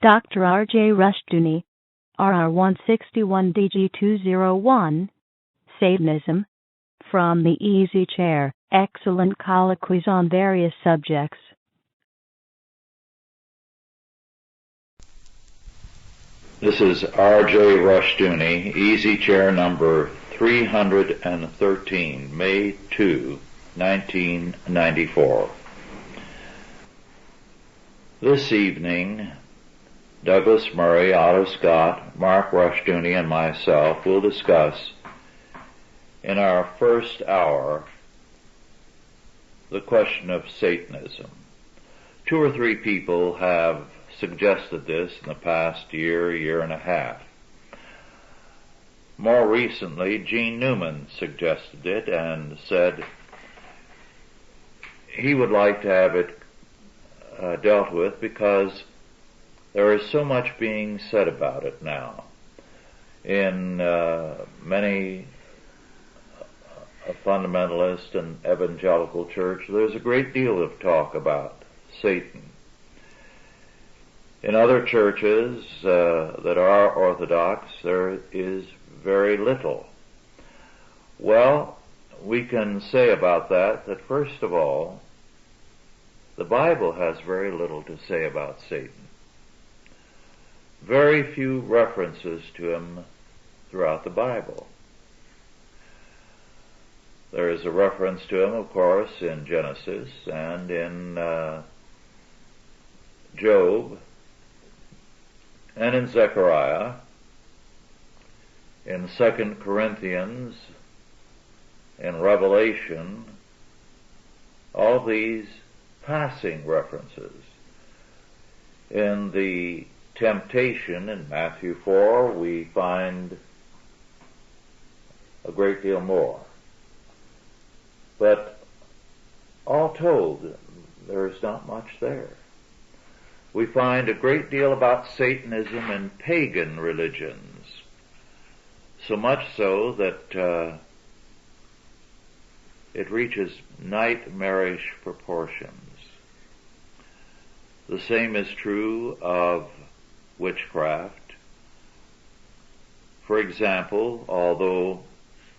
Dr. R.J. Rushdoony, RR161DG201, Satanism, from the Easy Chair, excellent colloquies on various subjects. This is R.J. Rushdoony, Easy Chair number 313, May 2, 1994. This evening, Douglas Murray, Otto Scott, Mark Rushdoony, and myself will discuss in our first hour the question of Satanism. 2 or 3 people have suggested this in the past year and a half. More recently, Gene Newman suggested it and said he would like to have it dealt with because there is so much being said about it now. In many fundamentalist and evangelical church, there's a great deal of talk about Satan. In other churches that are orthodox, there is very little. Well, we can say about that first of all, the Bible has very little to say about Satan. Very few references to him throughout the Bible. There is a reference to him, of course, in Genesis and in Job and in Zechariah, in 2 Corinthians, in Revelation, all these passing references. In the temptation in Matthew 4, we find a great deal more. But all told, there is not much there. We find a great deal about Satanism in pagan religions, so much so that it reaches nightmarish proportions. The same is true of witchcraft. For example, although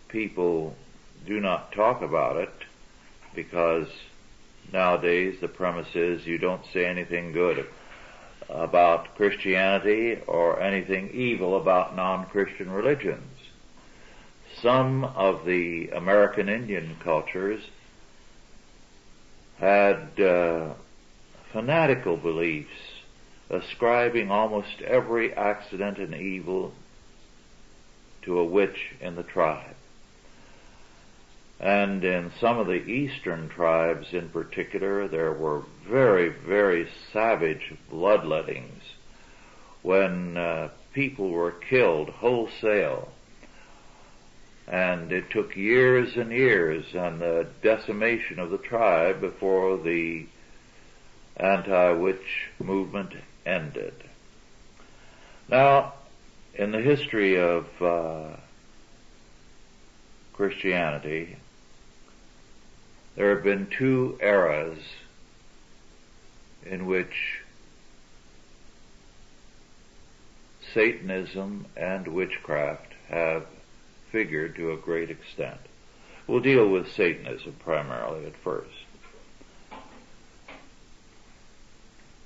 people do not talk about it, because nowadays the premise is you don't say anything good about Christianity or anything evil about non-Christian religions. Some of the American Indian cultures had fanatical beliefs, ascribing almost every accident and evil to a witch in the tribe. And in some of the eastern tribes in particular, there were very, very savage bloodlettings when people were killed wholesale. And it took years and years and the decimation of the tribe before the anti-witch movement ended. Now, in the history of Christianity, there have been 2 eras in which Satanism and witchcraft have figured to a great extent. We'll deal with Satanism primarily at first.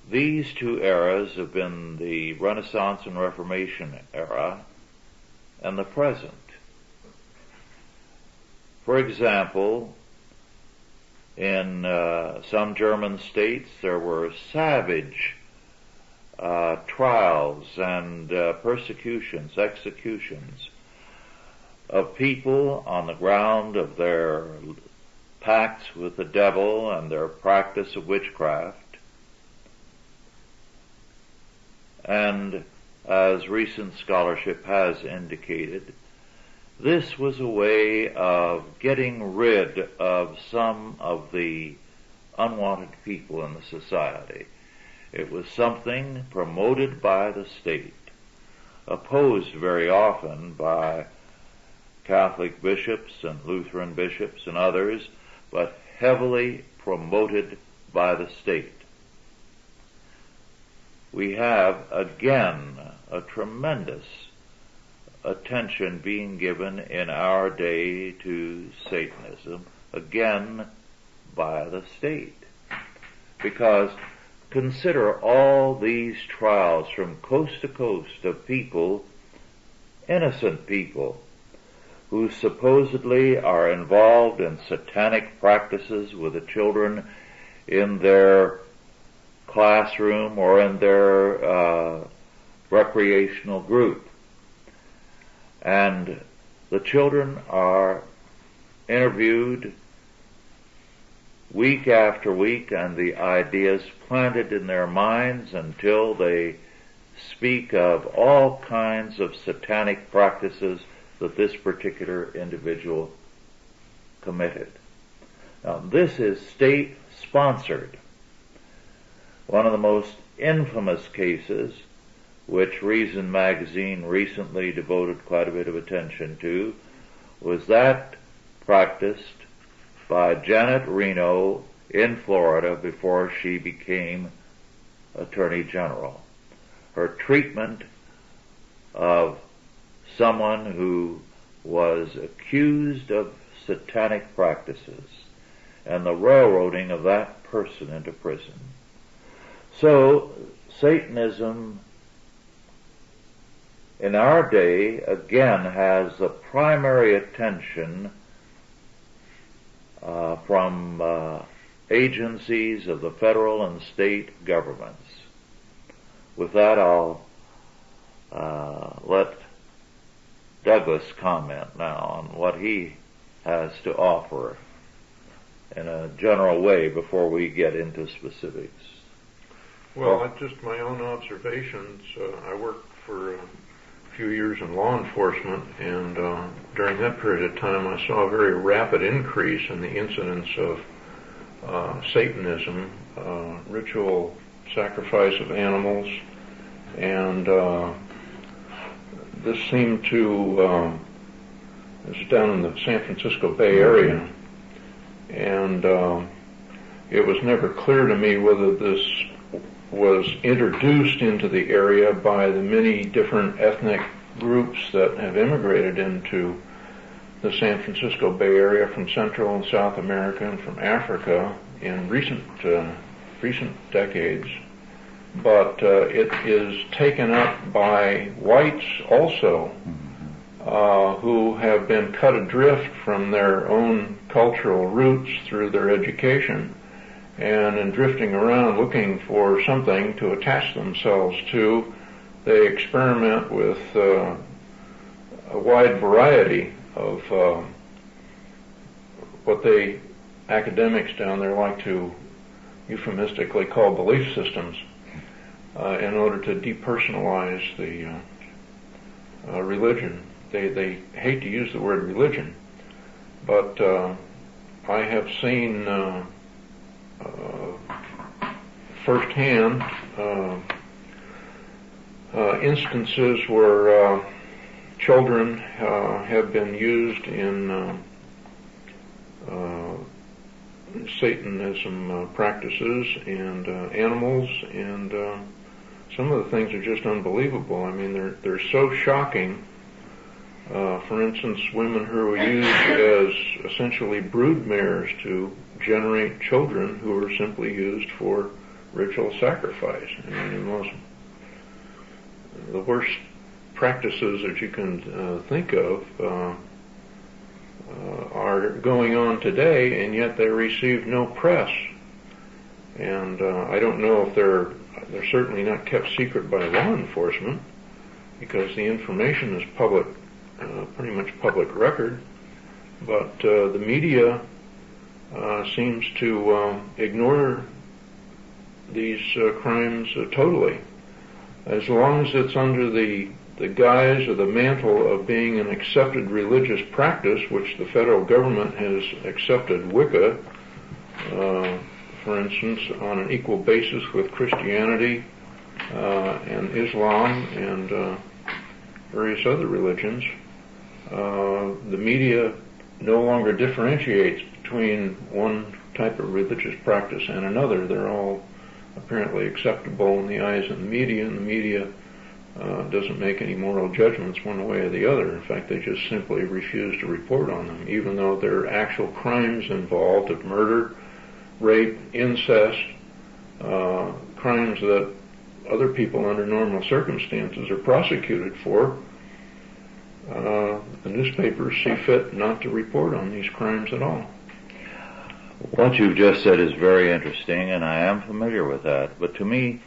These 2 eras have been the Renaissance and Reformation era and the present. For example, in some German states there were savage trials and persecutions, executions of people on the ground of their pacts with the devil and their practice of witchcraft. And as recent scholarship has indicated, this was a way of getting rid of some of the unwanted people in the society. It was something promoted by the state, opposed very often by Catholic bishops and Lutheran bishops and others, but heavily promoted by the state. we have again a tremendous attention being given in our day to Satanism, again by the state. Because consider all these trials from coast to coast of people, innocent people, who supposedly are involved in satanic practices with the children in their classroom or in their recreational group. And the children are interviewed week after week, and the ideas planted in their minds until they speak of all kinds of satanic practices that this particular individual committed. Now, this is state-sponsored. One of the most infamous cases, which Reason magazine recently devoted quite a bit of attention to, was that practiced by Janet Reno in Florida before she became Attorney General. Her treatment of someone who was accused of satanic practices and the railroading of that person into prison. So, Satanism in our day again has the primary attention from agencies of the federal and state governments. With that, I'll let Douglas comment now on what he has to offer in a general way before we get into specifics. Well, just my own observations. I worked for a few years in law enforcement, and during that period of time I saw a very rapid increase in the incidence of Satanism, ritual sacrifice of animals, and this seemed to, this was down in the San Francisco Bay Area, and it was never clear to me whether this was introduced into the area by the many different ethnic groups that have immigrated into the San Francisco Bay Area from Central and South America and from Africa in recent decades. But it is taken up by whites also, who have been cut adrift from their own cultural roots through their education, and in drifting around looking for something to attach themselves to, they experiment with a wide variety of what they academics down there like to euphemistically call belief systems, in order to depersonalize the religion. They hate to use the word religion, but I have seen firsthand instances where children have been used in Satanism practices, and animals, and some of the things are just unbelievable. I mean, they're so shocking. For instance, women who are used as essentially brood mares to generate children who are simply used for ritual sacrifice. I mean, the worst practices that you can think of are going on today, and yet they receive no press. And I don't know if they're certainly not kept secret by law enforcement, because the information is public, pretty much public record. But the media seems to ignore these crimes totally. As long as it's under the guise or the mantle of being an accepted religious practice, which the federal government has accepted Wicca, for instance, on an equal basis with Christianity and Islam and various other religions, the media no longer differentiates between one type of religious practice and another. They're all apparently acceptable in the eyes of the media, and the media doesn't make any moral judgments one way or the other. In fact, they just simply refuse to report on them, even though there are actual crimes involved of murder, rape, incest, crimes that other people under normal circumstances are prosecuted for. The newspapers see fit not to report on these crimes at all. What you've just said is very interesting, and I am familiar with that. But to me,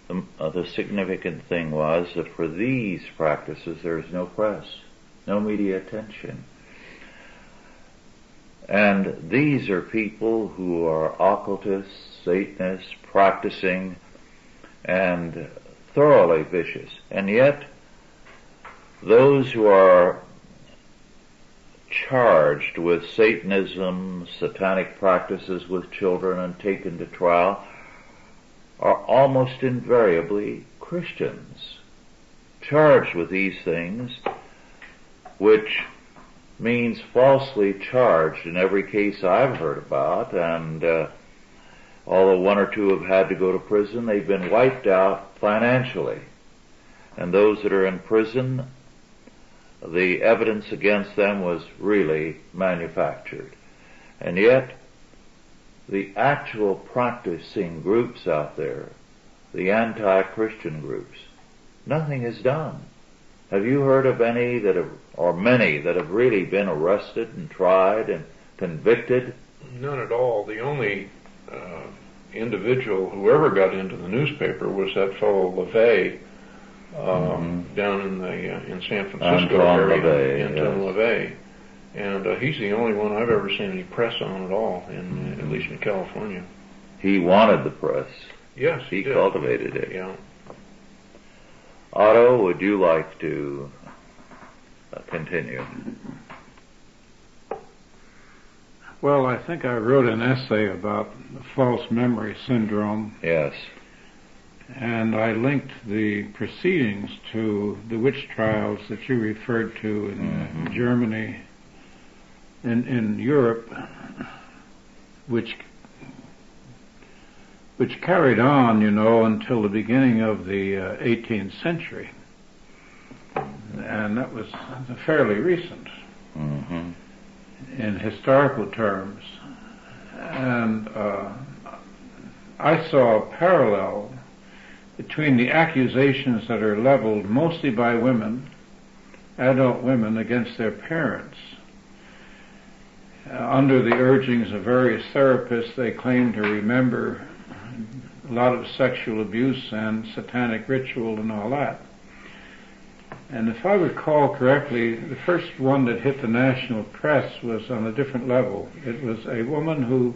the significant thing was that for these practices there is no press, no media attention. And these are people who are occultists, Satanists, practicing, and thoroughly vicious. And yet, those who are charged with Satanism, satanic practices with children and taken to trial are almost invariably Christians, charged with these things, which means falsely charged in every case I've heard about, and although one or two have had to go to prison, they've been wiped out financially. And those that are in prison, the evidence against them was really manufactured. And yet, the actual practicing groups out there, the anti-Christian groups, nothing is done. Have you heard of any that have, or many that have really been arrested and tried and convicted? None at all. The only individual who ever got into the newspaper was that fellow LaVey, down in San Francisco area, Anton LaVey, and he's the only one I've ever seen any press on at all, at least in California. He wanted the press. Yes, he cultivated it. Yeah. Otto, would you like to continue? Well, I think I wrote an essay about the false memory syndrome. Yes. And I linked the proceedings to the witch trials that you referred to in Germany, in Europe, which carried on, until the beginning of the 18th century. And that was fairly recent in historical terms. And I saw a parallel between the accusations that are leveled mostly by women, adult women, against their parents. Under the urgings of various therapists, they claim to remember a lot of sexual abuse and satanic ritual and all that. And if I recall correctly, the first one that hit the national press was on a different level. It was a woman who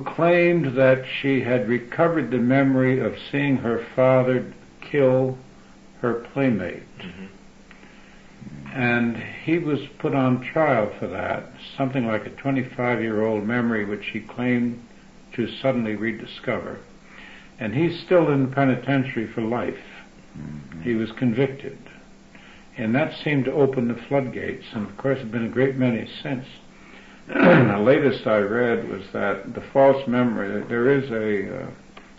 claimed that she had recovered the memory of seeing her father kill her playmate. And he was put on trial for that, something like a 25-year-old memory which he claimed to suddenly rediscover. And he's still in the penitentiary for life. He was convicted. And that seemed to open the floodgates, and of course there have been a great many since. The latest I read was that the false memory, there is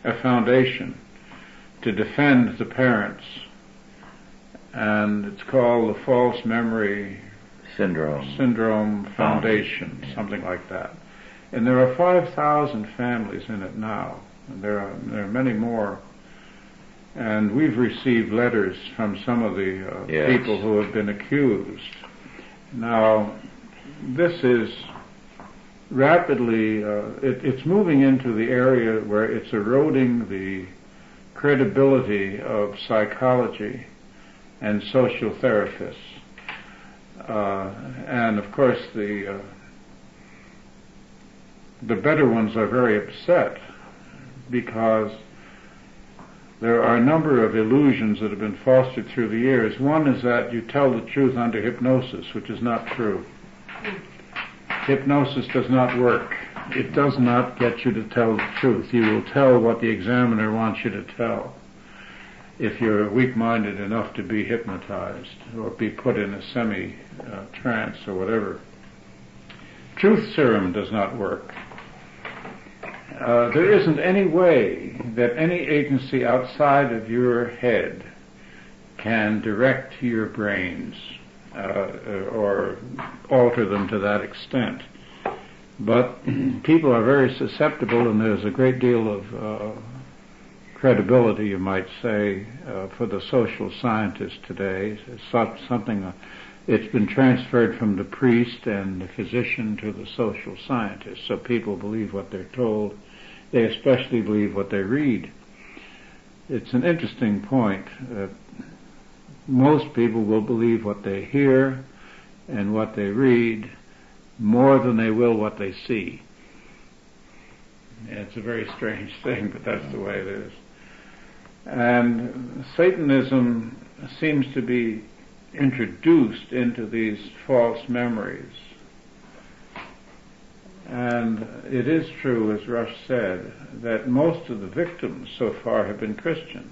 a foundation to defend the parents, and it's called the False Memory Syndrome Foundation, something like that. And there are 5,000 families in it now. And there are many more. And we've received letters from some of the people who have been accused. Now, this is rapidly, it's moving into the area where it's eroding the credibility of psychology and social therapists. And of course the better ones are very upset because there are a number of illusions that have been fostered through the years. One is that you tell the truth under hypnosis, which is not true. Hypnosis does not work. It does not get you to tell the truth. You will tell what the examiner wants you to tell if you're weak-minded enough to be hypnotized or be put in a semi-trance or whatever. Truth serum does not work. there isn't any way that any agency outside of your head can direct your brains or alter them to that extent. But people are very susceptible, and there's a great deal of credibility, you might say, for the social scientist today. It's something it's been transferred from the priest and the physician to the social scientist. So people believe what they're told. They especially believe what they read. It's an interesting point that most people will believe what they hear and what they read more than they will what they see. It's a very strange thing, but that's the way it is. And Satanism seems to be introduced into these false memories. And it is true, as Rush said, that most of the victims so far have been Christian.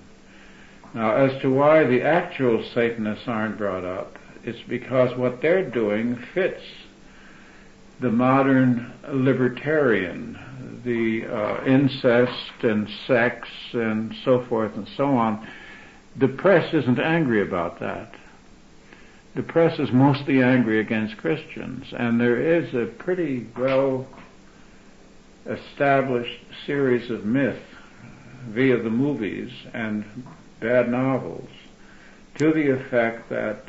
Now, as to why the actual Satanists aren't brought up, it's because what they're doing fits the modern libertarian, the incest and sex and so forth and so on. The press isn't angry about that. The press is mostly angry against Christians, and there is a pretty well established series of myth via the movies and bad novels to the effect that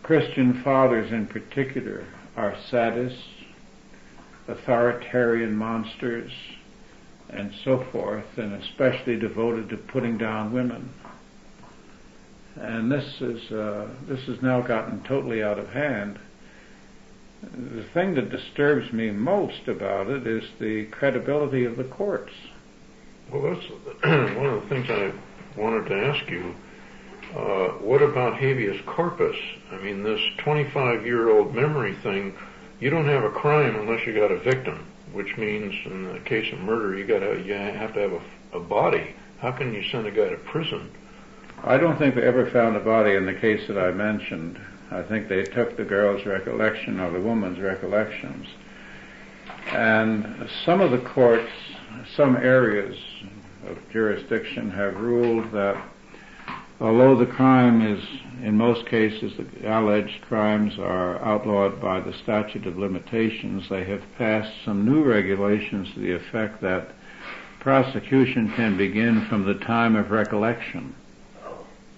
Christian fathers in particular are sadists, authoritarian monsters, and so forth, and especially devoted to putting down women. And this has now gotten totally out of hand. The thing that disturbs me most about it is the credibility of the courts. Well, that's one of the things I wanted to ask you. What about habeas corpus? I mean, this 25-year-old memory thing, you don't have a crime unless you got a victim, which means in the case of murder, you have to have a body. How can you send a guy to prison? I don't think they ever found a body in the case that I mentioned. I think they took the girl's recollection or the woman's recollections. And some of the courts, some areas of jurisdiction have ruled that although the crime is, in most cases, the alleged crimes are outlawed by the statute of limitations, they have passed some new regulations to the effect that prosecution can begin from the time of recollection.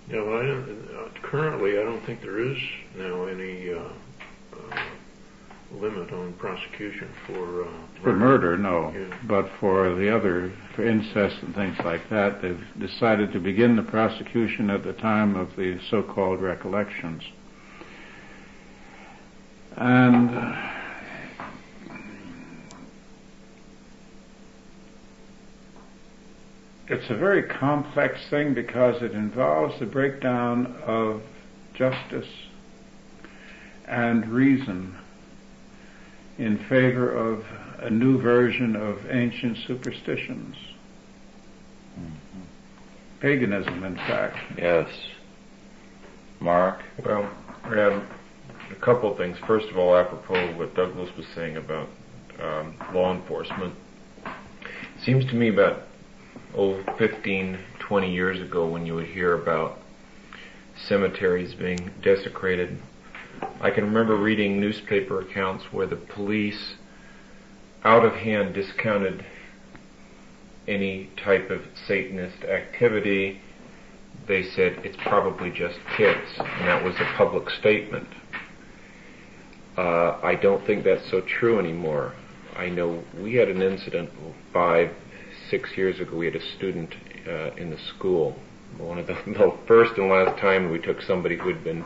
Yeah, well, currently I don't think there is now any limit on prosecution for murder, no. Yeah. But for the other, for incest and things like that, they've decided to begin the prosecution at the time of the so-called recollections. And it's a very complex thing because it involves the breakdown of justice and reason in favor of a new version of ancient superstitions. Mm-hmm. Paganism, in fact. Yes. Mark? Well, a couple of things. First of all, apropos of what Douglas was saying about law enforcement. It seems to me about 15, 20 years ago when you would hear about cemeteries being desecrated, I can remember reading newspaper accounts where the police out of hand discounted any type of Satanist activity. They said it's probably just kids, and that was a public statement. I don't think that's so true anymore. I know we had an incident 5-6 years ago. We had a student in the school. One of the first and last time we took somebody who had been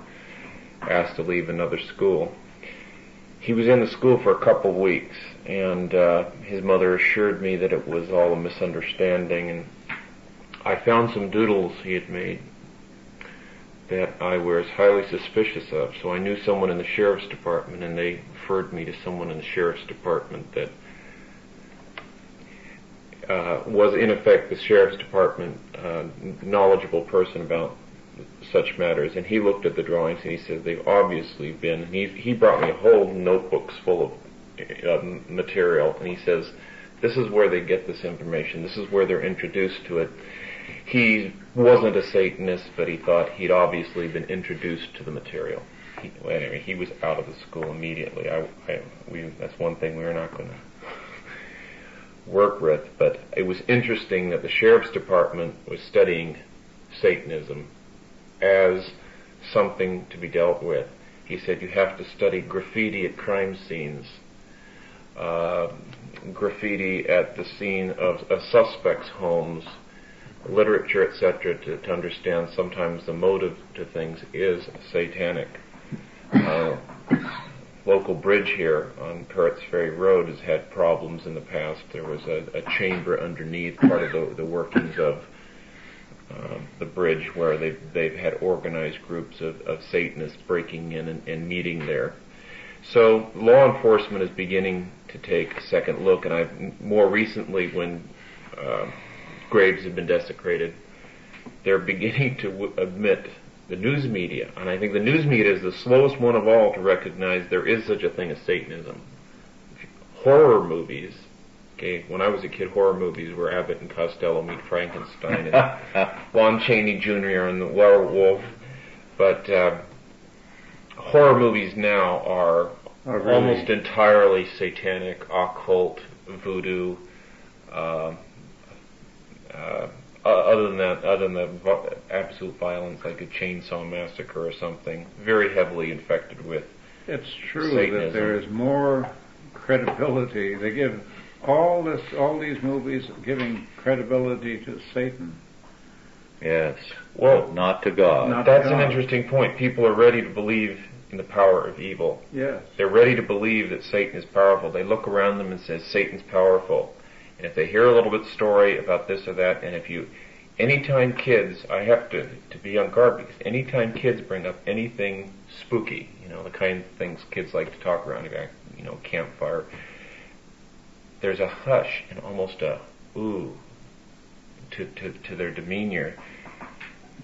asked to leave another school. He was in the school for a couple of weeks, and his mother assured me that it was all a misunderstanding, and I found some doodles he had made that I was highly suspicious of. So I knew someone in the sheriff's department, and they referred me to someone in the sheriff's department that was in effect the sheriff's department knowledgeable person about such matters, and he looked at the drawings and he said they've obviously been, he brought me a whole notebooks full of material, and he says This is where they get this information. This is where they're introduced to it. He wasn't a Satanist, but he thought he'd obviously been introduced to the material. Anyway, he was out of the school immediately. That's one thing we were not going to work with. But it was interesting that the sheriff's department was studying Satanism as something to be dealt with. He said you have to study graffiti at crime scenes, graffiti at the scene of suspects' homes, literature, etc., to understand sometimes the motive to things is satanic. Local bridge here on Parrots Ferry Road has had problems in the past. There was a chamber underneath, part of the workings of the bridge, where they've had organized groups of Satanists breaking in and meeting there. So law enforcement is beginning to take a second look, and more recently, when graves have been desecrated, they're beginning to admit, the news media, and I think the news media is the slowest one of all to recognize there is such a thing as Satanism. Horror movies, okay, when I was a kid, horror movies were Abbott and Costello Meet Frankenstein and Lon Chaney Jr. and the Werewolf, but horror movies now are really almost entirely satanic, occult, voodoo. Other than the absolute violence, like a chainsaw massacre or something, very heavily infected with It's true Satanism. that there is more credibility. They give all these movies giving credibility to Satan. Yes. Well, but not to God. Not- That's an God. interesting point. People are ready to believe in the power of evil. Yes. They're ready to believe that Satan is powerful. They look around them and say, Satan's powerful. And if they hear a little bit story about this or that, and anytime kids, I have to be on guard, because anytime kids bring up anything spooky, the kind of things kids like to talk around a campfire, there's a hush and almost a ooh to their demeanor,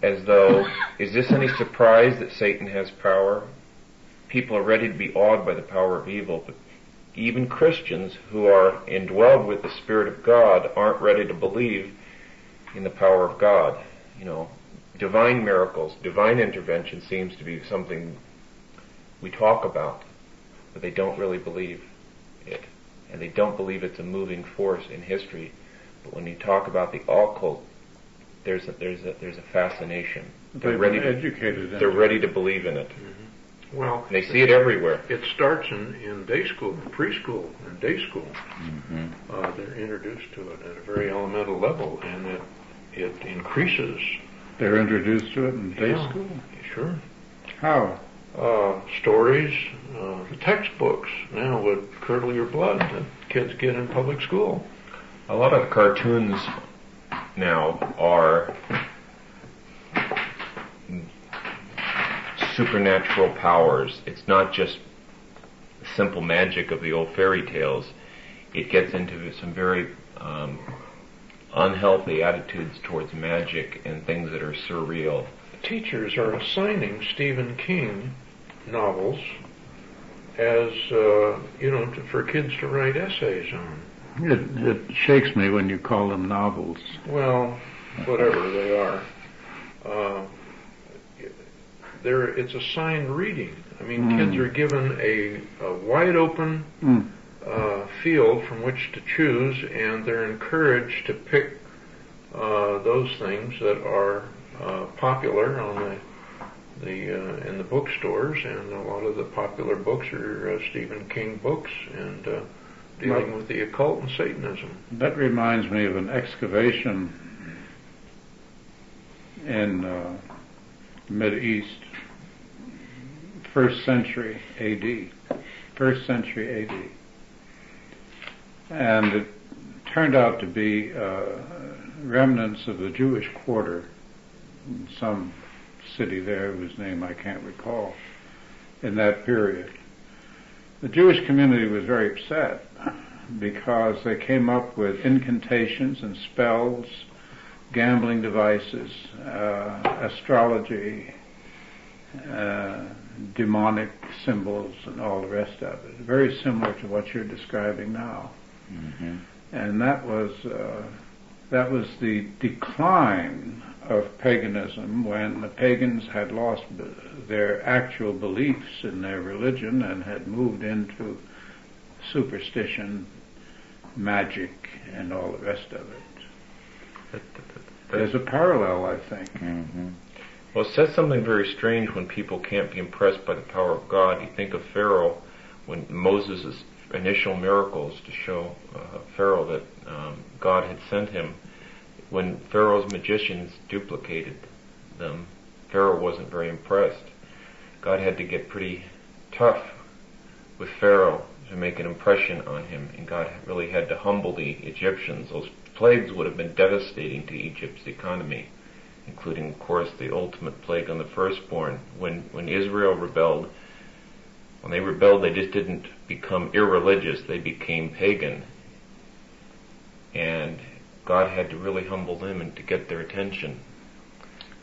as though, is this any surprise that Satan has power? People are ready to be awed by the power of evil, but even Christians who are indwelled with the Spirit of God aren't ready to believe in the power of God. Divine miracles, divine intervention seems to be something we talk about, but they don't really believe it. And they don't believe it's a moving force in history. But when you talk about the occult, there's a fascination. They're educated. They're ready to believe in it. Mm-hmm. Well, They see it everywhere. It starts in day school, preschool, and day school. Mm-hmm. They're introduced to it at a very elemental level, and it increases. They're introduced to it in day Yeah, school? Sure. How? Stories, the textbooks now would curdle your blood that kids get in public school. A lot of the cartoons now are supernatural powers. It's not just simple magic of the old fairy tales. It gets into some very unhealthy attitudes towards magic and things that are surreal. Teachers are assigning Stephen King novels as, for kids to write essays on. It shakes me when you call them novels. Well, whatever they are. It's assigned reading. I mean, kids are given a wide open field from which to choose, and they're encouraged to pick those things that are popular on in the bookstores, and a lot of the popular books are Stephen King books and dealing with the occult and Satanism. That reminds me of an excavation in the Middle East, 1st century A.D. And it turned out to be remnants of the Jewish quarter in some city there whose name I can't recall in that period. The Jewish community was very upset because they came up with incantations and spells, gambling devices, astrology, demonic symbols, and all the rest of it. Very similar to what you're describing now. Mm-hmm. And that was the decline of paganism, when the pagans had lost their actual beliefs in their religion and had moved into superstition, magic, and all the rest of it. There's a parallel, I think. Mm-hmm. Well, it says something very strange when people can't be impressed by the power of God. You think of Pharaoh, when Moses' initial miracles to show Pharaoh that God had sent him. When Pharaoh's magicians duplicated them, Pharaoh wasn't very impressed. God had to get pretty tough with Pharaoh to make an impression on him, and God really had to humble the Egyptians. Those plagues would have been devastating to Egypt's economy, including, of course, the ultimate plague on the firstborn. When Israel rebelled, they just didn't become irreligious, they became pagan. And God had to really humble them and to get their attention.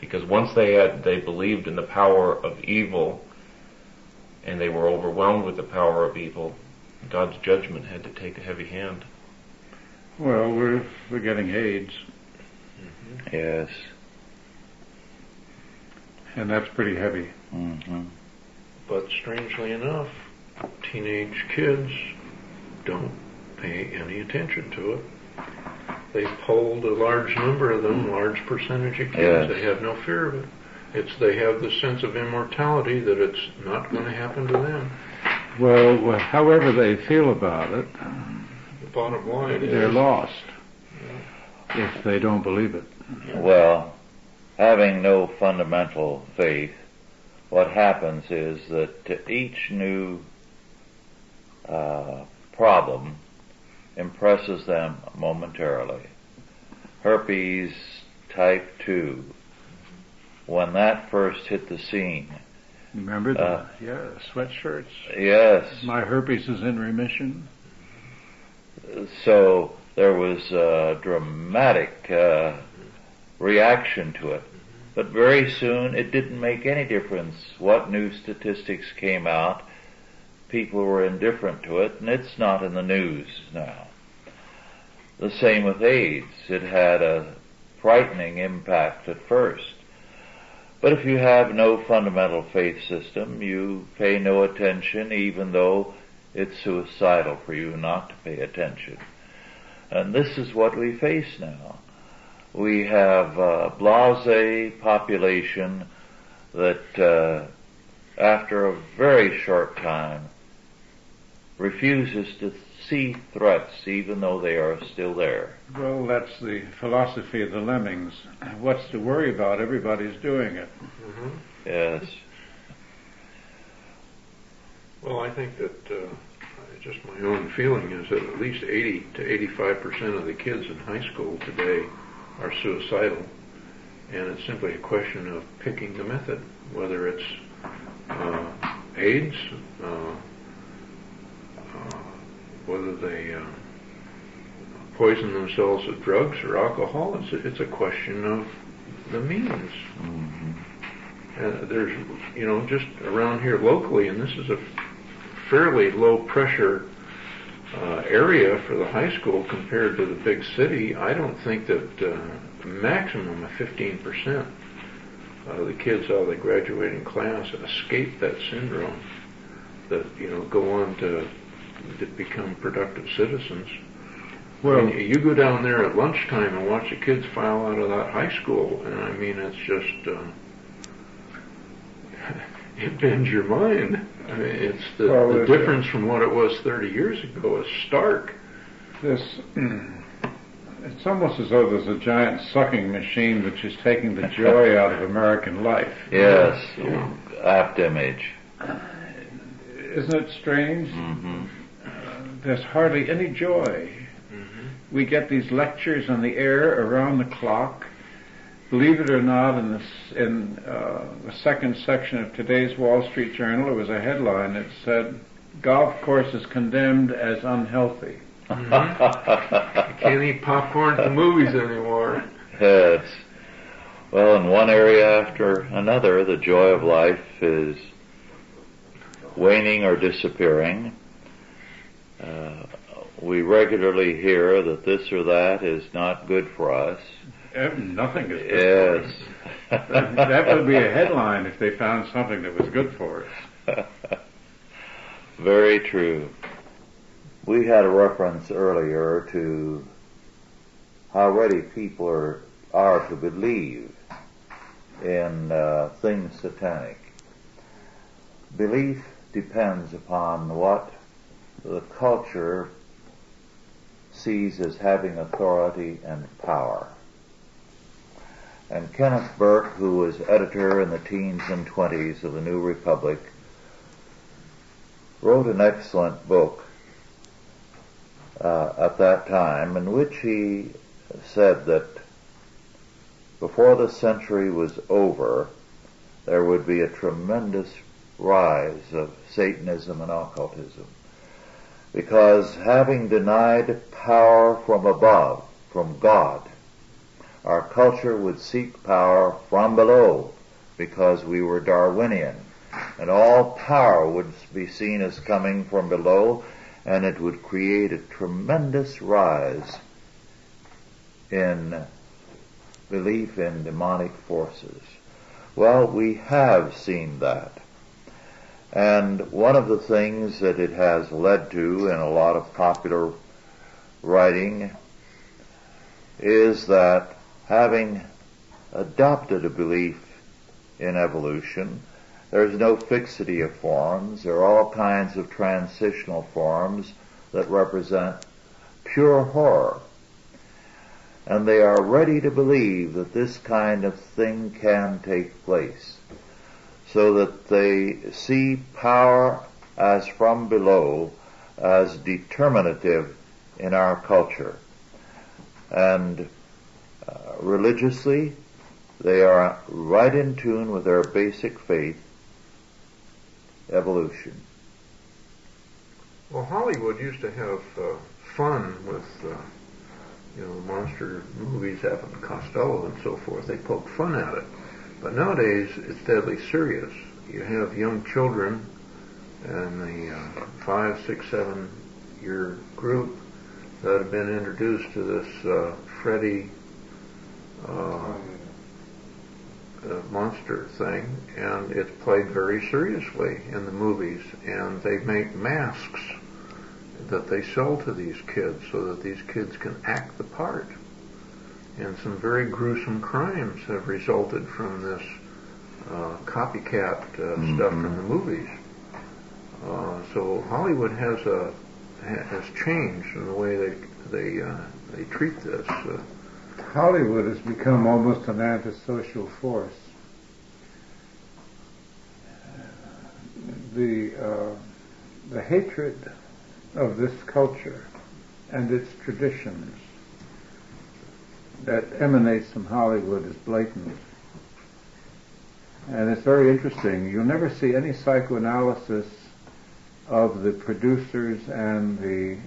Because once they believed in the power of evil, and they were overwhelmed with the power of evil, God's judgment had to take a heavy hand. Well, we're getting AIDS. Mm-hmm. Yes. And that's pretty heavy. Mm-hmm. But strangely enough, teenage kids don't pay any attention to it. They polled a large number of them, large percentage of kids. Yes. They have no fear of it. They have the sense of immortality that it's not going to happen to them. Well, however they feel about it, The bottom line they're is lost if they don't believe it. Well, having no fundamental faith, what happens is that each new problem impresses them momentarily. Herpes type 2, when that first hit the scene. Remember the sweatshirts? Yes. My herpes is in remission. So there was a dramatic reaction to it. But very soon it didn't make any difference what new statistics came out. People were indifferent to it, and it's not in the news now. The same with AIDS. It had a frightening impact at first. But if you have no fundamental faith system, you pay no attention, even though it's suicidal for you not to pay attention. And this is what we face now. We have a blasé population that after a very short time refuses to see threats even though they are still there. Well, that's the philosophy of the lemmings. What's to worry about? Everybody's doing it. Mm-hmm. Yes. Well, I think that just my own feeling is that at least 80 to 85% of the kids in high school today are suicidal, and it's simply a question of picking the method, whether it's AIDS, whether they poison themselves with drugs or alcohol. It's a question of the means. Mm-hmm. There's, just around here locally, and this is a fairly low pressure area for the high school compared to the big city. I don't think that maximum of 15% of the kids out of the graduating class escape that syndrome, that go on to become productive citizens. Well, you go down there at lunchtime and watch the kids file out of that high school, and it's just it bends your mind. It's the difference from what it was 30 years ago is stark. It's almost as though there's a giant sucking machine which is taking the joy out of American life. Yes, apt image. Isn't it strange? Mm-hmm. There's hardly any joy. Mm-hmm. We get these lectures on the air around the clock. Believe it or not, in the second section of today's Wall Street Journal, there was a headline that said, "Golf course is condemned as unhealthy." Mm-hmm. You can't eat popcorn at the movies anymore. Yes. Well, in one area after another, the joy of life is waning or disappearing. we regularly hear that this or that is not good for us. Nothing is good Yes. for us. That would be a headline if they found something that was good for us. Very true. We had a reference earlier to how ready people are to believe in things satanic. Belief depends upon what the culture sees as having authority and power. And Kenneth Burke, who was editor in the teens and 20s of the New Republic, wrote an excellent book at that time, in which he said that before the century was over, there would be a tremendous rise of Satanism and occultism, because having denied power from above, from God, our culture would seek power from below, because we were Darwinian, and all power would be seen as coming from below, and it would create a tremendous rise in belief in demonic forces. Well, we have seen that. And one of the things that it has led to in a lot of popular writing is that having adopted a belief in evolution, there's no fixity of forms. There are all kinds of transitional forms that represent pure horror. And they are ready to believe that this kind of thing can take place, so that they see power as from below as determinative in our culture. And religiously, they are right in tune with their basic faith, evolution. Well, Hollywood used to have fun with, monster movies happened in Costello and so forth. They poke fun at it. But nowadays, it's deadly serious. You have young children in the 5, 6, 7-year group that have been introduced to this Freddy monster thing, and it's played very seriously in the movies, and they make masks that they sell to these kids so that these kids can act the part. And some very gruesome crimes have resulted from this copycat stuff from the movies. So Hollywood has changed in the way they treat this. Hollywood has become almost an antisocial force. The hatred of this culture and its traditions that emanates from Hollywood is blatant. And it's very interesting. You'll never see any psychoanalysis of the producers and the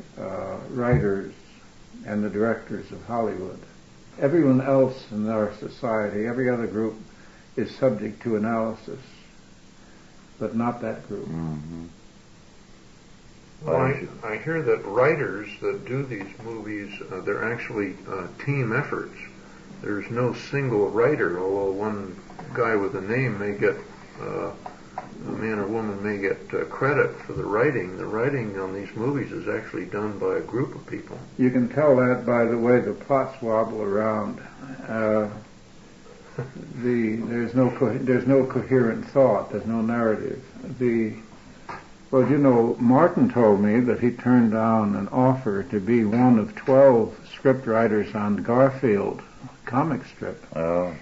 writers and the directors of Hollywood. Everyone else in our society, every other group, is subject to analysis, but not that group. Mm-hmm. Well, I hear that writers that do these movies, they're actually team efforts. There's no single writer, although one guy with a name may get, a man or woman may get credit for the writing. The writing on these movies is actually done by a group of people. You can tell that by the way the plots wobble around. There's no coherent thought. There's no narrative. Martin told me that he turned down an offer to be one of 12 script writers on Garfield comic strip. 12.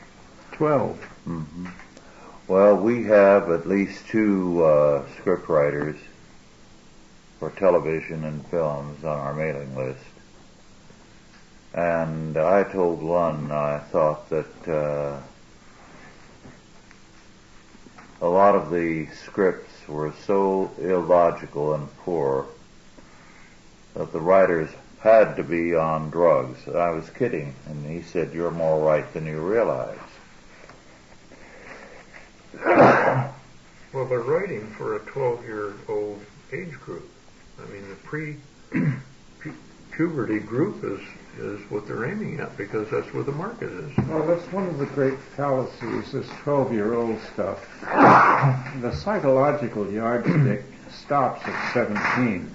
Mm-hmm. Well, we have at least 2 script writers for television and films on our mailing list. And I told one I thought that a lot of the scripts were so illogical and poor that the writers had to be on drugs. I was kidding, and he said, "You're more right than you realize." Well, they're writing for a 12-year-old age group. I mean, the puberty group is what they're aiming at, because that's where the market is. Well, that's one of the great fallacies, this 12-year-old stuff. The psychological yardstick stops at 17.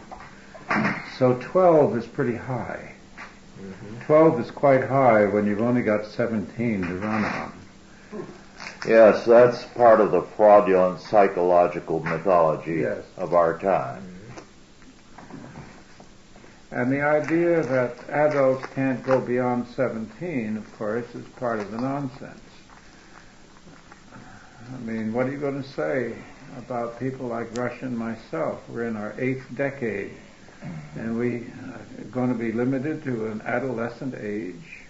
So 12 is pretty high. 12 is quite high when you've only got 17 to run on. Yes, that's part of the fraudulent psychological mythology Yes. of our time. And the idea that adults can't go beyond 17, of course, is part of the nonsense. I mean, what are you going to say about people like Rush and myself? We're in our 8th decade, and we are going to be limited to an adolescent age.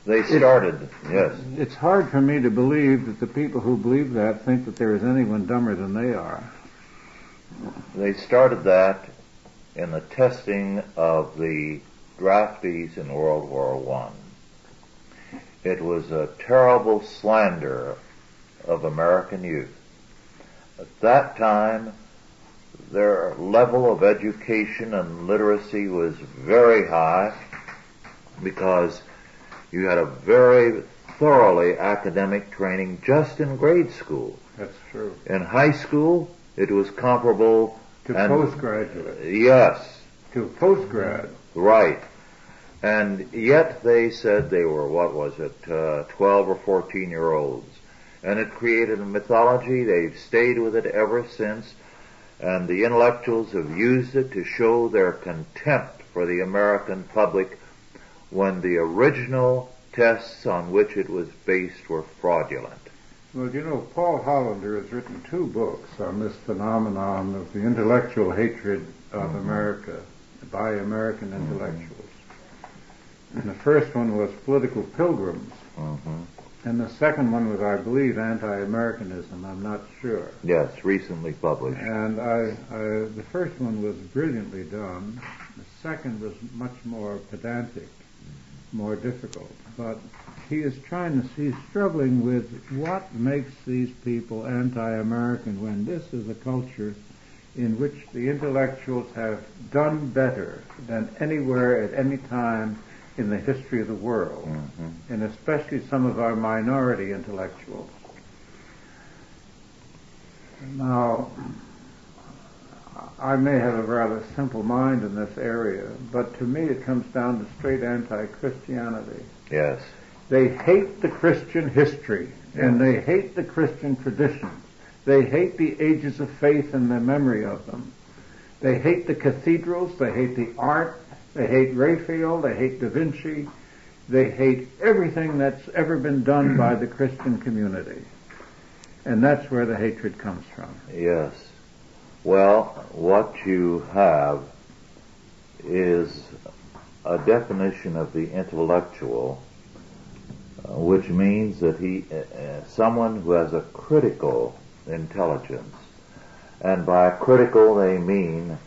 They started, yes. It's hard for me to believe that the people who believe that think that there is anyone dumber than they are. They started that in the testing of the draftees in World War I. It was a terrible slander of American youth. At that time, their level of education and literacy was very high because you had a very thoroughly academic training just in grade school. That's true. In high school, it was comparable To postgraduate. Yes. To postgrad. Right. And yet they said they were, 12 or 14-year-olds. And it created a mythology. They've stayed with it ever since. And the intellectuals have used it to show their contempt for the American public when the original tests on which it was based were fraudulent. Well, you know, Paul Hollander has written 2 books on this phenomenon of the intellectual hatred of America by American intellectuals. And the first one was Political Pilgrims. And the second one was, I believe, Anti-Americanism. I'm not sure. Yes, recently published. And the first one was brilliantly done. The second was much more pedantic, more difficult. But he is he's struggling with what makes these people anti-American when this is a culture in which the intellectuals have done better than anywhere at any time in the history of the world, and especially some of our minority intellectuals. Now, I may have a rather simple mind in this area, but to me it comes down to straight anti-Christianity. Yes. They hate the Christian history, and they hate the Christian traditions. They hate the ages of faith and the memory of them. They hate the cathedrals, they hate the art, they hate Raphael, they hate Da Vinci, they hate everything that's ever been done by the Christian community. And that's where the hatred comes from. Yes. Well, what you have is a definition of the intellectual, which means that someone who has a critical intelligence. And by critical they mean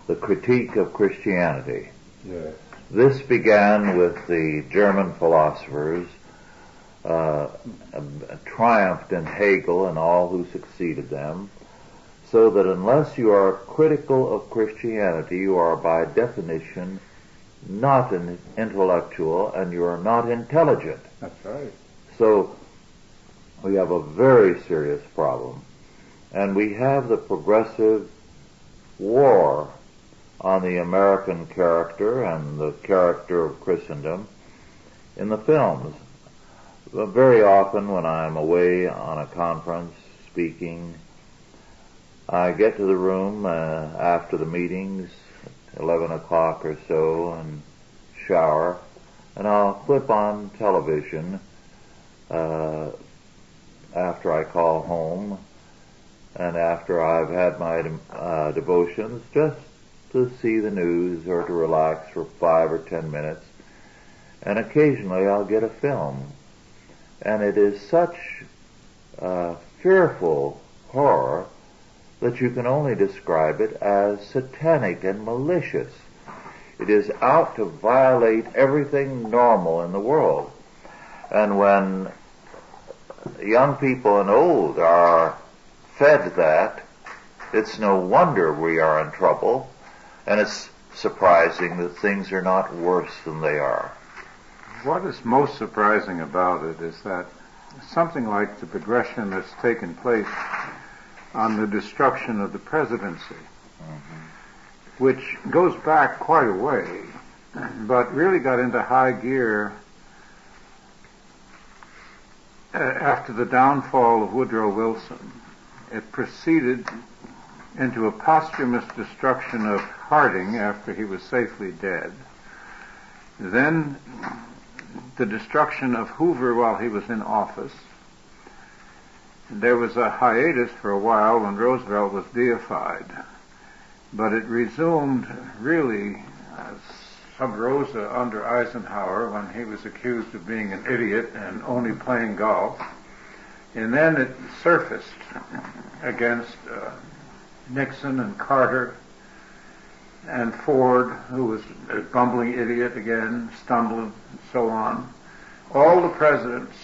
the critique of Christianity. Yes. This began with the German philosophers, triumphed in Hegel and all who succeeded them, so that unless you are critical of Christianity, you are by definition not an intellectual and you are not intelligent. That's right. So we have a very serious problem. And we have the progressive war on the American character and the character of Christendom in the films. But very often when I'm away on a conference speaking, I get to the room after the meetings, 11 o'clock or so, and shower, and I'll flip on television after I call home and after I've had my devotions, just to see the news or to relax for 5 or 10 minutes. And occasionally I'll get a film. And it is such fearful horror that you can only describe it as satanic and malicious. It is out to violate everything normal in the world. And when young people and old are fed that, it's no wonder we are in trouble. And it's surprising that things are not worse than they are. What is most surprising about it is that something like the progression that's taken place on the destruction of the presidency, which goes back quite a way, but really got into high gear after the downfall of Woodrow Wilson. It proceeded into a posthumous destruction of Harding after he was safely dead. Then the destruction of Hoover while he was in office. There was a hiatus for a while when Roosevelt was deified, but it resumed really sub rosa under Eisenhower when he was accused of being an idiot and only playing golf. And then it surfaced against Nixon and Carter and Ford, who was a bumbling idiot again, stumbling, and so on. All the presidents,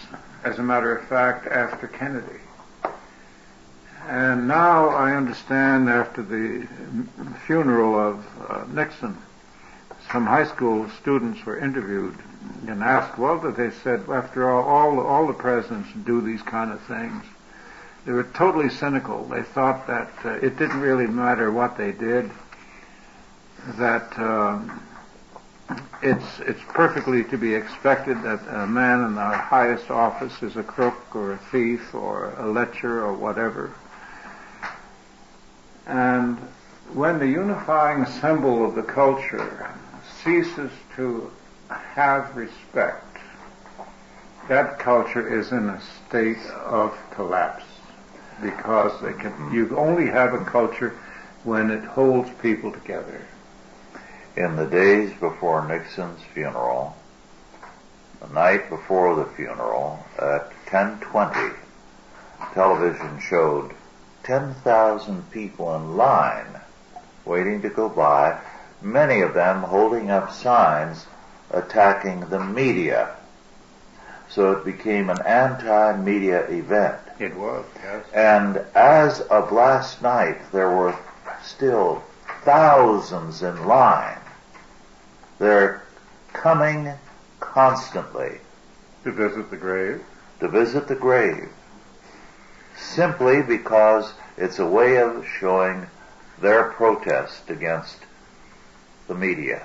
as a matter of fact, after Kennedy. And now I understand, after the funeral of Nixon, some high school students were interviewed and asked, well, they said, after all the presidents do these kind of things. They were totally cynical. They thought that it didn't really matter what they did, that it's perfectly to be expected that a man in the highest office is a crook or a thief or a lecher or whatever. And when the unifying symbol of the culture ceases to have respect, that culture is in a state of collapse, because you only have a culture when it holds people together. In the days before Nixon's funeral, the night before the funeral, at 10:20, television showed 10,000 people in line waiting to go by, many of them holding up signs attacking the media. So it became an anti-media event. It was, yes. And as of last night, there were still thousands in line. They're coming constantly. To visit the grave? To visit the grave. Simply because it's a way of showing their protest against the media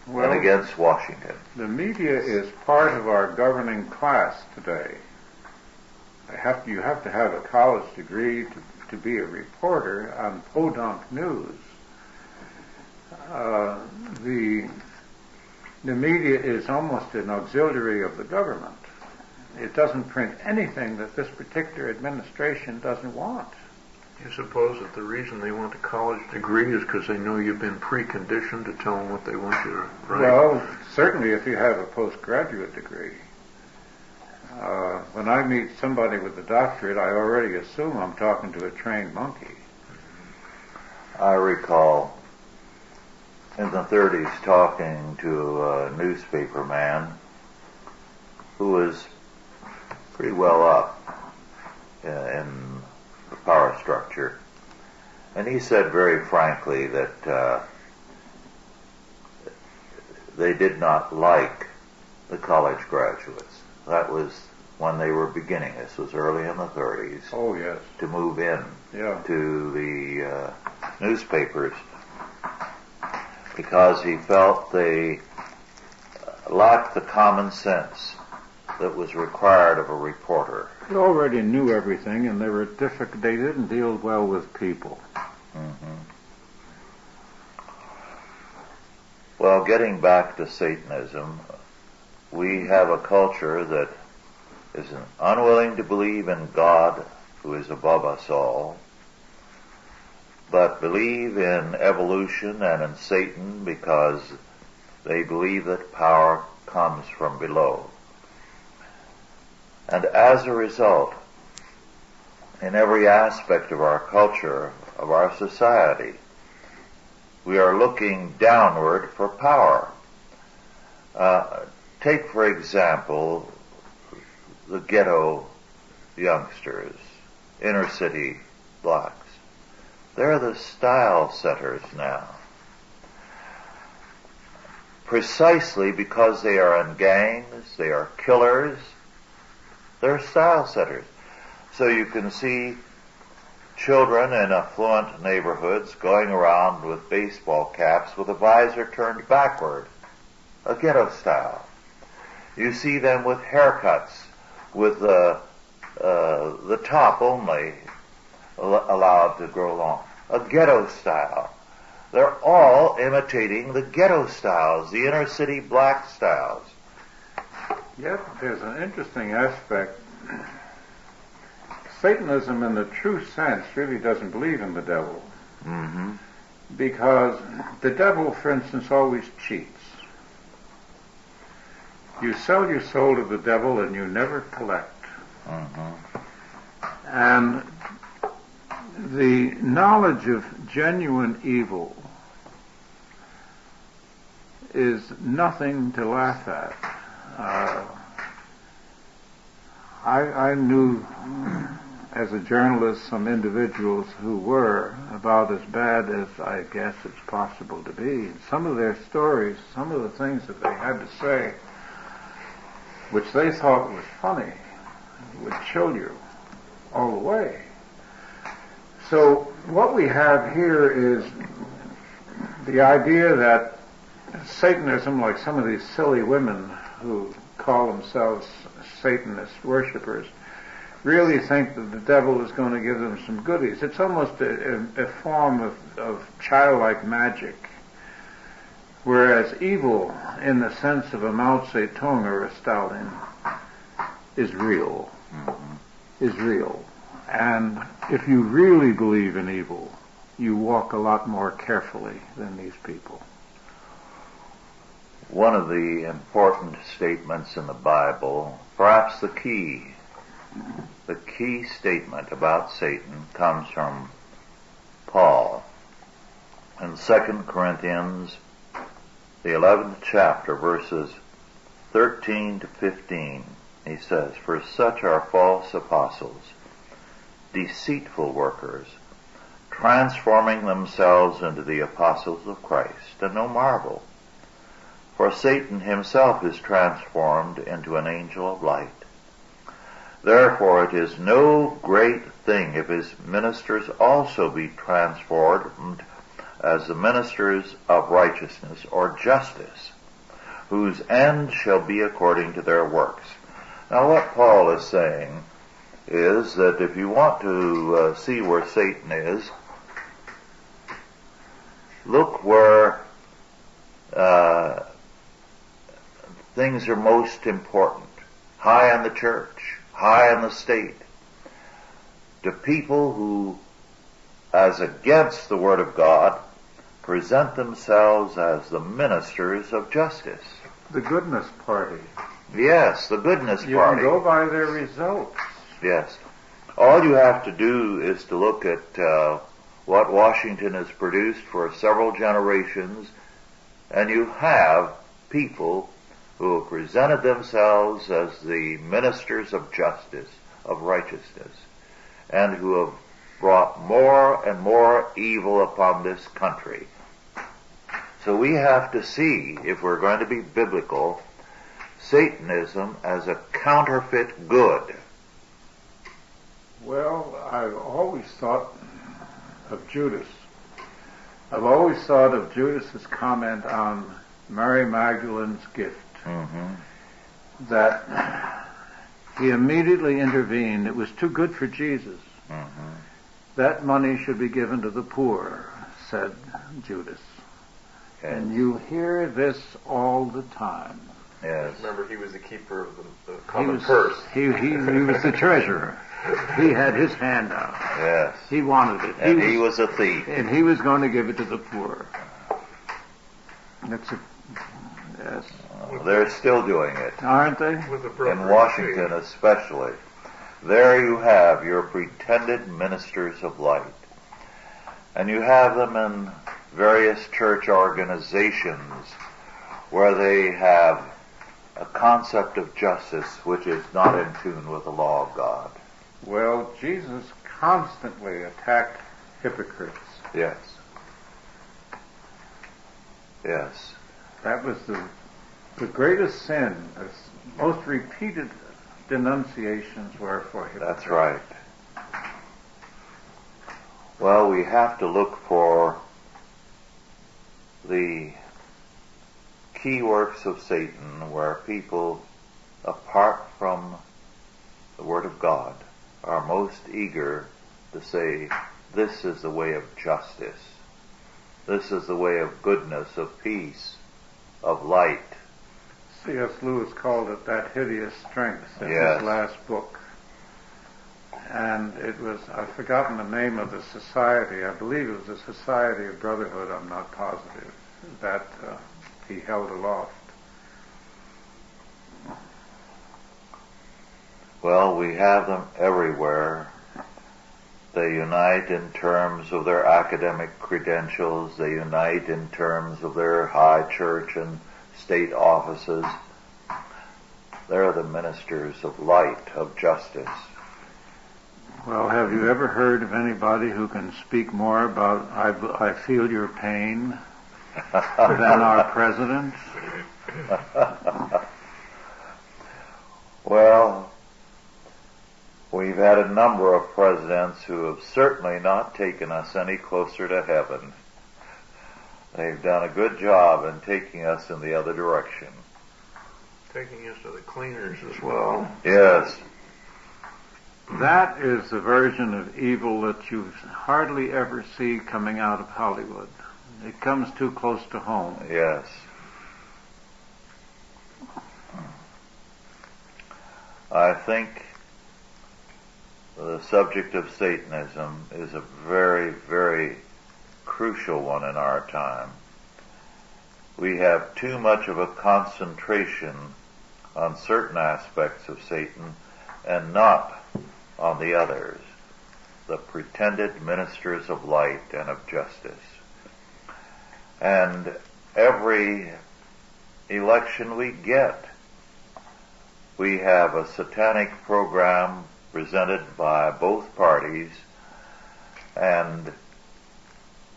and against Washington. The media is part of our governing class today. You have to have a college degree to be a reporter on podunk news. The media is almost an auxiliary of the government. It doesn't print anything that this particular administration doesn't want. You suppose that the reason they want a college degree is because they know you've been preconditioned to tell them what they want you to write? Well, certainly if you have a postgraduate degree. When I meet somebody with a doctorate, I already assume I'm talking to a trained monkey. I recall in the 30s talking to a newspaper man who was pretty well up in the power structure. And he said very frankly that they did not like the college graduates. That was when they were beginning. This was early in the 30s. Oh, yes. To move in to the newspapers, because he felt they lacked the common sense that was required of a reporter. They already knew everything, and they didn't deal well with people. Mm-hmm. Well, getting back to Satanism, we have a culture that is unwilling to believe in God, who is above us all, but believe in evolution and in Satan because they believe that power comes from below. And as a result, in every aspect of our culture, of our society, we are looking downward for power. Take, for example, the ghetto youngsters, inner city blacks. They're the style setters now. precisely because they are in gangs, they are killers, they're style setters. So you can see children in affluent neighborhoods going around with baseball caps with a visor turned backward, a ghetto style. You see them with haircuts with the top only allowed to grow long, a ghetto style. They're all imitating the ghetto styles, the inner city black styles. Yet there's an interesting aspect. Satanism in the true sense really doesn't believe in the devil. Mm-hmm. Because the devil, for instance, always cheats. You sell your soul to the devil and you never collect. Mm-hmm. And the knowledge of genuine evil is nothing to laugh at. I knew as a journalist some individuals who were about as bad as I guess it's possible to be. Some of their stories, some of the things that they had to say, which they thought was funny, would chill you all the way. So what we have here is the idea that Satanism, like some of these silly women who call themselves Satanist worshippers, really think that the devil is going to give them some goodies. It's almost a form of childlike magic. Whereas evil, in the sense of a Mao Zedong or a Stalin, is real. Mm-hmm. Is real. And if you really believe in evil, you walk a lot more carefully than these people. One of the important statements in the Bible, perhaps the key statement about Satan, comes from Paul. In 2 Corinthians, the 11th chapter, verses 13 to 15, he says, "For such are false apostles, deceitful workers, transforming themselves into the apostles of Christ, and no marvel. For Satan himself is transformed into an angel of light. Therefore it is no great thing if his ministers also be transformed as the ministers of righteousness or justice, whose end shall be according to their works." Now what Paul is saying is that if you want to see where Satan is, look where things are most important, high in the church, high in the state, to people who, as against the Word of God, present themselves as the ministers of justice. The goodness party. Yes, the goodness party. You can go by their results. Yes. All you have to do is to look at what Washington has produced for several generations, and you have people who have presented themselves as the ministers of justice, of righteousness, and who have brought more and more evil upon this country. So we have to see, if we're going to be biblical, Satanism as a counterfeit good. Well, I've always thought of Judas. I've always thought of Judas's comment on Mary Magdalene's gift. Mm-hmm. That he immediately intervened. It was too good for Jesus. Mm-hmm. That money should be given to the poor, said Judas. Yes. And you hear this all the time. Yes. Remember, he was the keeper of the common purse. He was the treasurer. He had his hand out. Yes. He wanted it. And he was a thief. And he was going to give it to the poor. Yes. They're still doing it. Aren't they? In Washington especially. There you have your pretended ministers of light. And you have them in various church organizations where they have a concept of justice which is not in tune with the law of God. Well, Jesus constantly attacked hypocrites. Yes. Yes. That was the greatest sin. The most repeated denunciations were for hypocrisy. That's right. Well, we have to look for the key works of Satan where people, apart from the Word of God, are most eager to say, this is the way of justice. This is the way of goodness, of peace, of light. C.S. Lewis called it that hideous strength in Yes. his last book. And it was, I've forgotten the name of the society, I believe it was the Society of Brotherhood, I'm not positive, that he held aloft. Well, we have them everywhere. They unite in terms of their academic credentials. They unite in terms of their high church and state offices. They're the ministers of light, of justice. Well, have you ever heard of anybody who can speak more about I feel your pain than our president? Well, we've had a number of presidents who have certainly not taken us any closer to heaven. They've done a good job in taking us in the other direction. Taking us to the cleaners as well. Yes. That is the version of evil that you hardly ever see coming out of Hollywood. It comes too close to home. Yes. I think the subject of Satanism is a very, very crucial one in our time. We have too much of a concentration on certain aspects of Satan and not on the others, the pretended ministers of light and of justice. And every election we get, we have a satanic program presented by both parties, and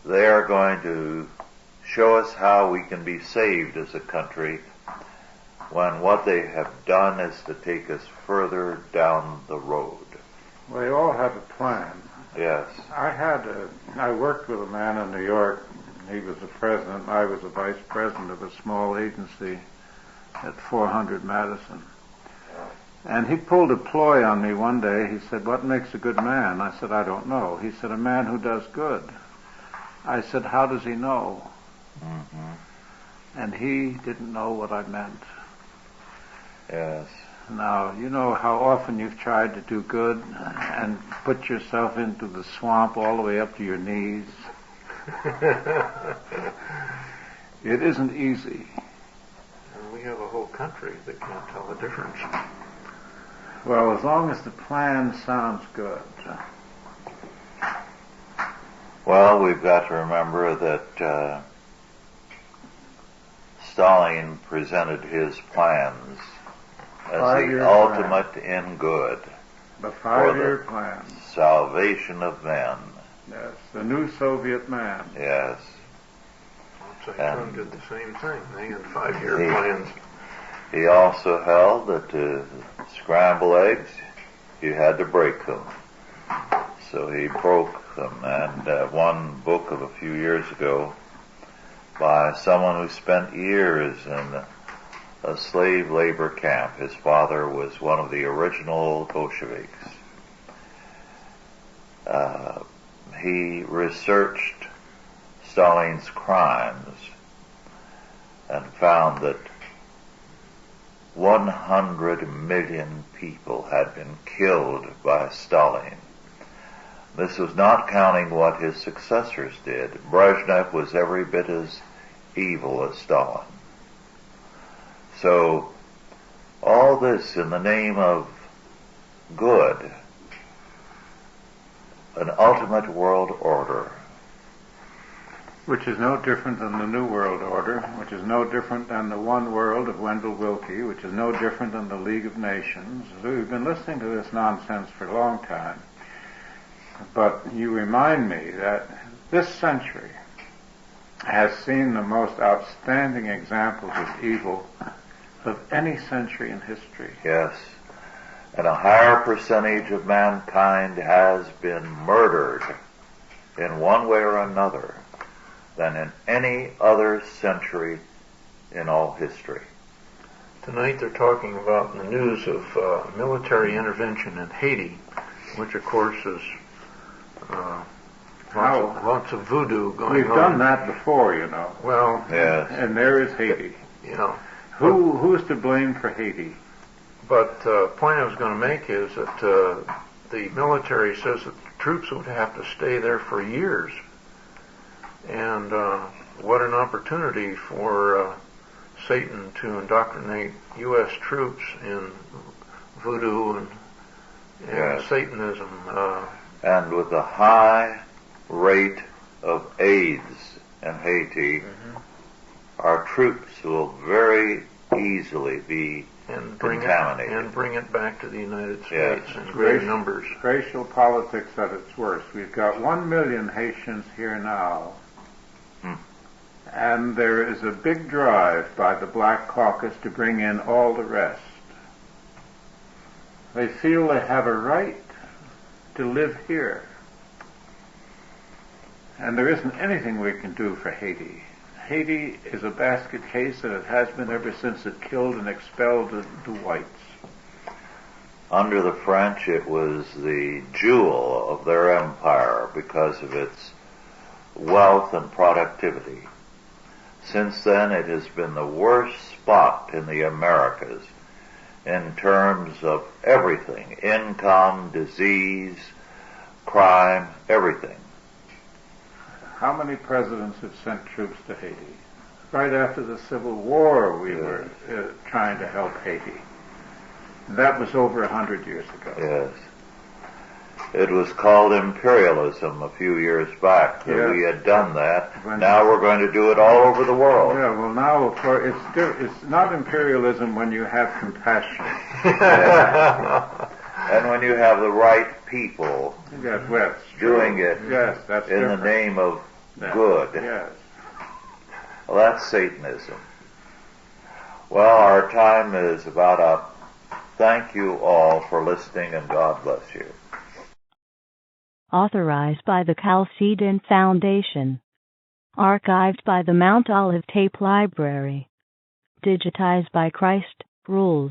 they are going to show us how we can be saved as a country when what they have done is to take us further down the road. They all have a plan. Yes. I worked with a man in New York. He was the president. I was the vice president of a small agency at 400 Madison. And he pulled a ploy on me one day. He said, "What makes a good man?" I said, "I don't know." He said, "A man who does good." I said, "How does he know?" Mm-hmm. And he didn't know what I meant. Yes. Now, you know how often you've tried to do good and put yourself into the swamp all the way up to your knees. It isn't easy. And we have a whole country that can't tell the difference. Well, as long as the plan sounds good. Well, we've got to remember that Stalin presented his plans as the ultimate end good. The 5-year plan. Salvation of men. Yes, the new Soviet man. Yes. Well, Trump did the same thing. They had 5-year plans. He also held that to scramble eggs, you had to break them. So he broke them. And one book of a few years ago by someone who spent years in a slave labor camp. His father was one of the original Bolsheviks. He researched Stalin's crimes and found that 100 million people had been killed by Stalin. This was not counting what his successors did. Brezhnev was every bit as evil as Stalin. So, all this in the name of good, an ultimate world order. Which is no different than the New World Order, which is no different than the One World of Wendell Willkie, which is no different than the League of Nations. We've been listening to this nonsense for a long time. But you remind me that this century has seen the most outstanding examples of evil of any century in history. Yes. And a higher percentage of mankind has been murdered in one way or another than in any other century in all history. Tonight they're talking about in the news of military intervention in Haiti, which of course is lots of voodoo going on. We've done that before, you know. Well, yes. And there is Haiti. You know. Who's to blame for Haiti? But the point I was going to make is that the military says that the troops would have to stay there for years. And what an opportunity for Satan to indoctrinate U.S. troops in voodoo and yes. Satanism. And with the high rate of AIDS in Haiti, our troops will very easily be contaminated. And bring it back to the United States in greater numbers. Racial politics at its worst. We've got 1 million Haitians here now. And there is a big drive by the Black Caucus to bring in all the rest. They feel they have a right to live here. And there isn't anything we can do for Haiti. Haiti is a basket case, and it has been ever since it killed and expelled the whites. Under the French, it was the jewel of their empire because of its wealth and productivity. Since then, it has been the worst spot in the Americas in terms of everything: income, disease, crime, everything. How many presidents have sent troops to Haiti? Right after the Civil War, we were trying to help Haiti. And that was over 100 years ago. Yes. It was called imperialism a few years back that we had done that. Now we're going to do it all over the world. Yeah, well now, of course, it's not imperialism when you have compassion. And when you have the right people doing it in the name of good. Yes. Well, that's Satanism. Well, our time is about up. Thank you all for listening, and God bless you. Authorized by the Chalcedon Foundation. Archived by the Mount Olive Tape Library. Digitized by ChristRules.com.